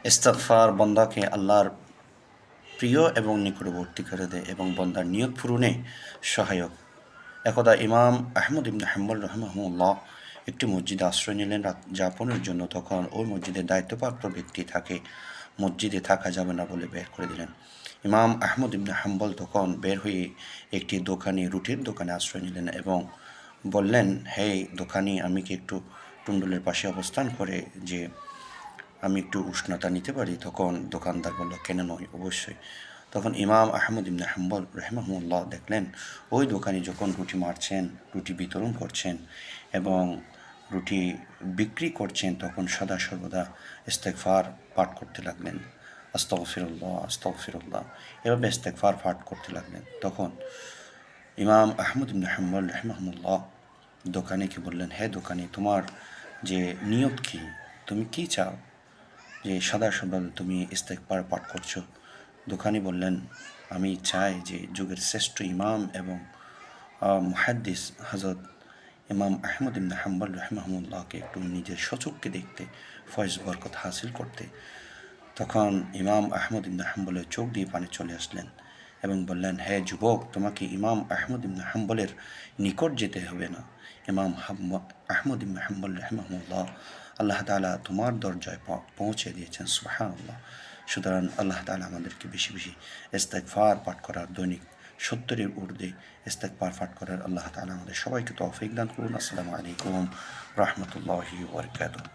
ইস্তিগফার বন্দাকে আল্লাহর প্রিয় এবং নিকটবর্তী করে দেয় এবং বন্দার নিয়ত পূরণে সহায়ক। একদা ইমাম আহমদ ইবনে হাম্বল রাহিমাহুল্লাহ একটি মসজিদে আশ্রয় নিলেন রাত যাপনের জন্য। তখন ওই মসজিদের দায়িত্বপ্রাপ্ত ব্যক্তি তাকে মসজিদে থাকা যাবে না বলে বের করে দিলেন। ইমাম আহমদ ইবনে হাম্বল তখন বের হয়ে একটি রুটির দোকানে আশ্রয় নিলেন এবং বললেন, হে দোকানি, আমি কি একটু টুন্ডুলের পাশে অবস্থান করে যে আমি একটু উষ্ণতা নিতে পারি? তখন দোকানদার বলল, কেন নয়, অবশ্যই। তখন ইমাম আহমদ ইবনে হাম্বল রাহিমাহুল্লাহ দেখলেন ওই দোকানি যখন রুটি মারছেন, রুটি বিতরণ করছেন এবং রুটি বিক্রি করছেন, তখন সদা সর্বদা ইস্তেগফার পাঠ করতে লাগলেন। আস্তাগফিরুল্লাহ, আস্তাগফিরুল্লাহ, এভাবে ইস্তেগফার পাঠ করতে লাগলেন। তখন ইমাম আহমদ ইবনে হাম্বল রাহিমাহুল্লাহ দোকানিকে বললেন, হে দোকানি, তোমার যে নিয়ত কি? তুমি কি চাও যে সদা সর্বদা তুমি ইস্তেগফার পাঠ করছো? দোকানি বললেন, আমি চাই যে যুগের শ্রেষ্ঠ ইমাম এবং মুহাদ্দিস হযরত ইমাম আহমদ ইবনে হাম্বল রাহিমাহুল্লাহকে একটু নিজের স্বচক্ষে দেখতে, ফয়েজ বরকত হাসিল করতে। তখন ইমাম আহমদ ইবনে হাম্বলের চোখ দিয়ে পানি চলে আসলেন এবং বললেন, হে যুবক, তোমাকে ইমাম আহমদ ইবনে হাম্বলের নিকট যেতে হবে না। আহমদ ইবনে হাম্বল রাহিমাহুল্লাহ আল্লাহ তাআলা তোমার দরজায় পৌঁছে দিয়েছেন। সুবহানাল্লাহ। সুতরাং আল্লাহ তাআলা আমাদেরকে বেশি বেশি ইস্তেগফার পাঠ করার, দৈনিক ৭০-এর ঊর্ধ্বে ইস্তেগফার পাঠ করার আল্লাহ তাআলা আমাদের সবাইকে তৌফিক দান করুন। আসসালামু আলাইকুম রাহমাতুল্লাহি ওয়া বারাকাতুহু।